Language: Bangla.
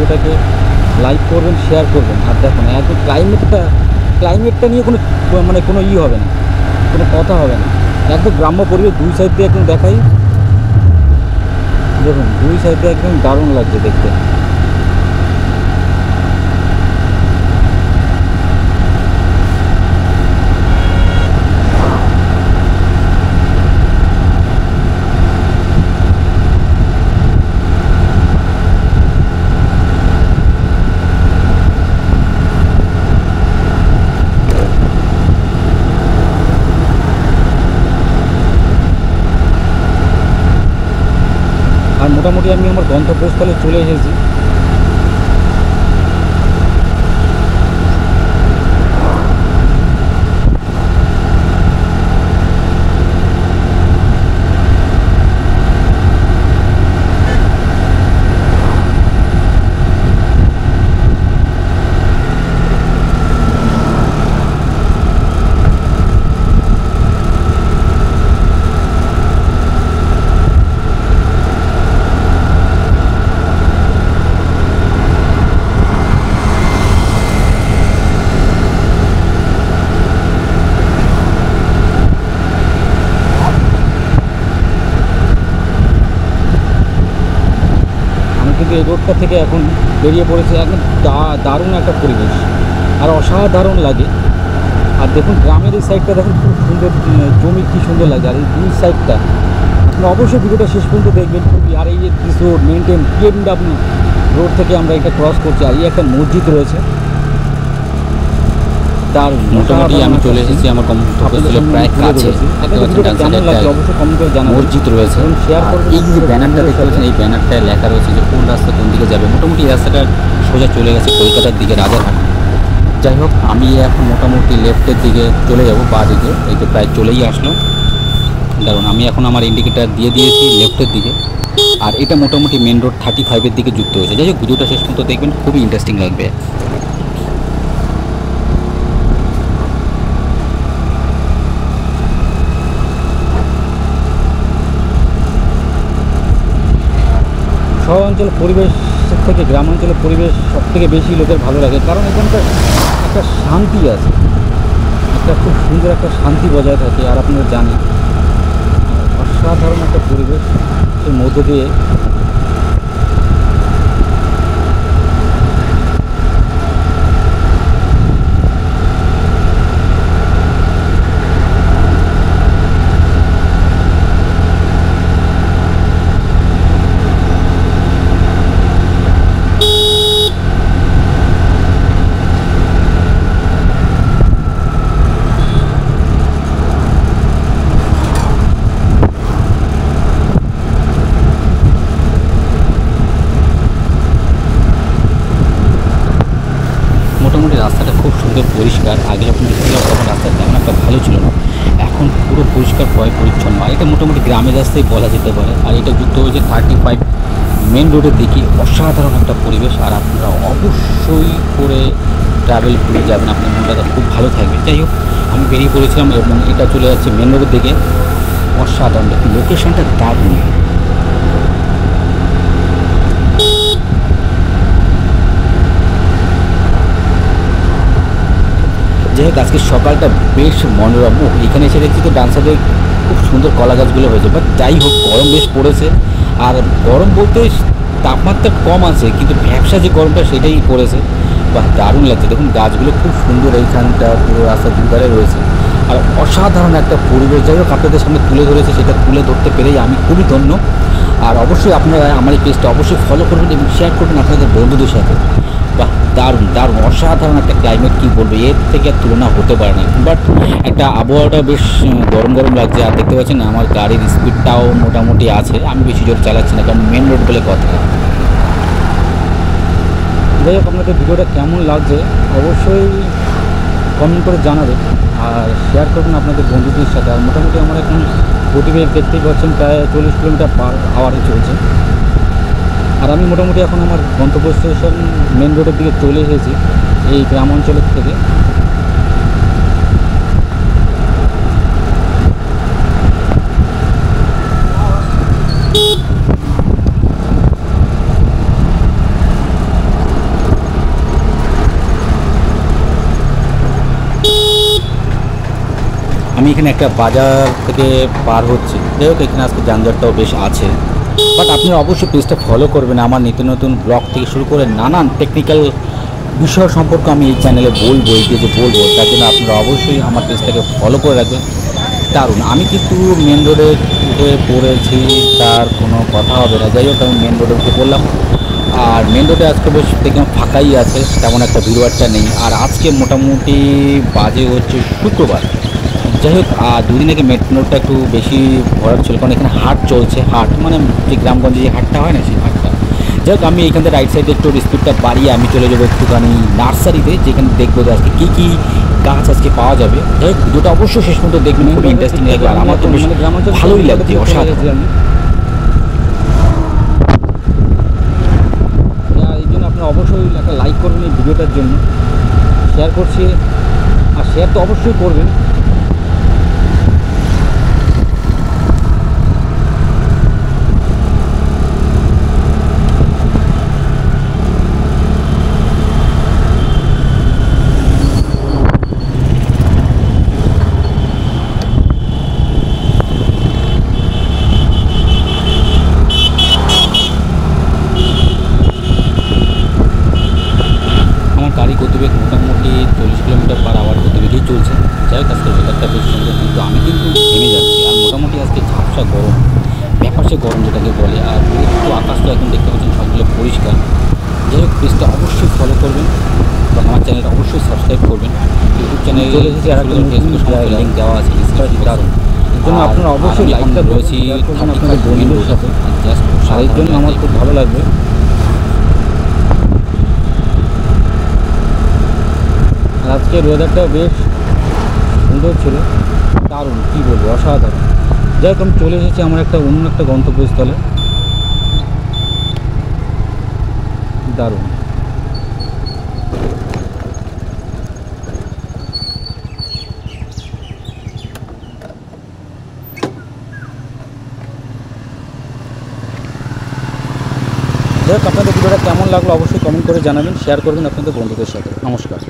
ভিডিওটাকে লাইক করবেন, শেয়ার করবেন। আর দেখুন একদম ক্লাইমেটটা নিয়ে কোনো মানে কোনো হবে না, কোনো কথা হবে না। একদম গ্রাম্য পরিবেশ, দুই সাইড দিয়ে একদম দেখাই। দেখুন দুই সাইড দিয়ে একদম দারুণ লাগছে দেখতে। আর মোটামুটি আমি আমার গন্তব্যস্থলে চলে এসেছি। এই রোডটা থেকে এখন বেরিয়ে পড়েছে। একদম দারুণ একটা পরিবেশ আর অসাধারণ লাগে। আর দেখুন গ্রামের এই সাইডটা দেখুন খুব সুন্দর, জমি কী সুন্দর লাগে। আর এই দুই সাইডটা আপনি অবশ্যই ভিডিওটা শেষ পর্যন্ত দেখবেন খুবই। আর এই যে this road maintain PMW road থেকে আমরা এটা ক্রস করছি। আর এই একটা মসজিদ রয়েছে, তার মোটামুটি আমি চলে এসেছি আমার গন্তব্যস্থলের প্রায় কাছে। কেমন লাগছে অবশ্যই কমেন্ট করে জানাবেন। মসজিদ রয়েছে, শেয়ার করবেন। এই যে ব্যানারটা দেখতে পাচ্ছেন, এই ব্যানারটায় লেখা রয়েছে যে কোন রাস্তা কোন দিকে যাবে। মোটামুটি এই রাস্তাটা সোজা চলে গেছে কলকাতার দিকে, রাজারহাট। যাই হোক আমি এখন মোটামুটি লেফটের দিকে চলে যাব, বা দিকে। এই তো প্রায় চলেই আসলো। কারণ আমি এখন আমার ইন্ডিকেটার দিয়ে দিয়েছি লেফটের দিকে। আর এটা মোটামুটি মেন রোড 35-এর দিকে যুক্ত হয়েছে। যাই হোক ভিডিওটা শেষ পর্যন্ত দেখবেন, খুবই ইন্টারেস্টিং লাগবে। শহর অঞ্চলের পরিবেশ থেকে গ্রামাঞ্চলের পরিবেশ সবথেকে বেশি লোকের ভালো লাগে, কারণ এখানকার একটা শান্তি আছে, একটা খুব সুন্দর একটা শান্তি বজায় থাকে। আর আপনারা জানেন অসাধারণ একটা পরিবেশ এর মধ্য দিয়ে রাস্তাটা খুব সুন্দর পরিষ্কার। আগে যখন দেখছিলাম তখন রাস্তাটা তেমন একটা ভালো ছিল না, এখন পুরো পরিষ্কার পরিচ্ছন্ন। আর এটা মোটামুটি গ্রামের রাস্তায় বলা যেতে পারে। আর এটা যুক্ত হয়েছে 35 মেন রোডের দিকে। অসাধারণ একটা পরিবেশ। আর আপনারা অবশ্যই করে ট্রাভেল করে যাবেন, আপনার মনটা খুব ভালো থাকবে। যাই হোক আমি বেরিয়ে পড়েছিলাম এবং এটা চলে যাচ্ছে মেন রোডের দিকে। অসাধারণ লোকেশনটা দারুণ। যাই হোক আজকে সকালটা বেশ মনোরম। এখানে এসে দেখছি তো ডান সাইডে খুব সুন্দর কলা গাছগুলো হয়েছে। বাট যাই হোক গরম বেশ পড়েছে। আর গরম বলতে তাপমাত্রা কম আছে, কিন্তু ব্যবসা যে গরমটা সেটাই পড়েছে। বাহ দারুণ লাগছে। দেখুন গাছগুলো খুব সুন্দর এইখানটা পুরো রাস্তার দুধারে রয়েছে। আর অসাধারণ একটা পরিবেশ। যাই হোক আপনাদের সামনে তুলে ধরেছে, সেটা তুলে ধরতে পেরেই আমি খুবই ধন্য। আর অবশ্যই আপনারা আমার এই পেজটা অবশ্যই ফলো করবেন এবং শেয়ার করবেন আপনাদের বন্ধুদের সাথে। বাহ দারুণ দারুণ অসাধারণ একটা ক্লাইমেট, কী বলবো, এর থেকে আর তুলনা হতে পারে না। বাট একটা আবহাওয়াটা বেশ গরম গরম লাগছে। আর দেখতে পাচ্ছেন আমার গাড়ির স্পিডটাও মোটামুটি আছে, আমি বেশি জোর চালাচ্ছি না, কারণ মেন রোড বলে কথা। যাই হোক আপনাদের ভিডিওটা কেমন লাগছে অবশ্যই কমেন্ট করে জানাবেন আর শেয়ার করবেন আপনাদের বন্ধুদের সাথে। আর মোটামুটি আমার এখন গতিবেগ দেখতেই পাচ্ছেন প্রায় 40 কিলোমিটার পার আওয়ারে চলছে। আর আমি মোটামুটি এখন আমার গন্তব্য স্টেশন মেন রোডের দিকে চলে এসেছি এই গ্রাম অঞ্চলের থেকে। এখানে একটা বাজার থেকে পার হচ্ছি, যাই হোক এখানে আজকে যানজটটাও বেশ আছে। বাট আপনারা অবশ্যই পেজটা ফলো করবেন, আমার নিত্য নতুন ব্লগ থেকে শুরু করে নানান টেকনিক্যাল বিষয় সম্পর্কে আমি এই চ্যানেলে বলবো, এই যে বলবো, তার জন্য আপনারা অবশ্যই আমার পেজটাকে ফলো করে রাখবেন। দারুণ, আমি কিন্তু মেন রোডে উঠে পড়েছি, তার কোনো কথা হবে না। যাই হোক আমি মেন রোডে উঠে পড়লাম, আর মেন রোডে আজকে বেশ দেখলাম ফাঁকাই আছে, তেমন একটা ভিড়ভাড়টা নেই। আর আজকে মোটামুটি বাজে হচ্ছে শুক্রবার। যাই হোক দুদিন আগে মেট্রোটা একটু বেশি ভরাট ছিল, কারণ এখানে হাট চলছে। হাট মানে যে গ্রামগঞ্জে যে হাটটা হয় না, সেই হাটটা। যাই হোক আমি এখান থেকে রাইট সাইডে একটু স্পিডটা বাড়িয়ে আমি চলে যাবো একটুখানি নার্সারিতে, যেখানে দেখবো যে আজকে কী কী গাছ আজকে পাওয়া যাবে। যাই হোক ভিডিওটা অবশ্যই শেষ পর্যন্ত দেখবেন, খুব ইন্টারেস্টিং লাগবে। আর আমার তো বেশ ভালোই লাগছে, অসাধারণ। এই জন্য আপনারা অবশ্যই একটা লাইক করবেন এই ভিডিওটার জন্য, শেয়ার করছি, আর শেয়ার তো অবশ্যই করবেন। গাড়ি গতিবেগ মোটামুটি 40 কিলোমিটার পার আওয়ার গতিবেগেই চলছে। যাই হোক আজকে ওয়েদারটা বেশ সুন্দর, কিন্তু আমি কিন্তু থেমে যাচ্ছি। আর মোটামুটি আজকে ঝাপসা গরম, ব্যাপারসে গরম যেটাকে বলে। আর একটু আকাশ তো এখন দেখতে পাচ্ছেন সবগুলো পরিষ্কার। যাই হোক পেজটা অবশ্যই ফলো করবেন এবং আমার চ্যানেলটা অবশ্যই সাবস্ক্রাইব করবেন। ইউটিউব চ্যানেলে লিঙ্ক দেওয়া আছে ডিসক্রিপশনে। এর জন্য আপনারা অবশ্যই লাইকটা রয়েছি আপনাদের বন্ধুদের সাথে, আর এর জন্য আমার খুব ভালো লাগবে। আর আজকের ওয়েদারটাও বেশ সুন্দর ছিল, দারুণ, কী বলবো, অসাধারণ। যাই হোক আমি চলে এসেছি আমার একটা অন্য একটা গন্তব্যস্থলে, দারুণ। যাই হোক আপনাদের ভিডিওটা কেমন লাগলো অবশ্যই কমেন্ট করে জানাবেন, শেয়ার করবেন আপনাদের বন্ধুদের সাথে। নমস্কার।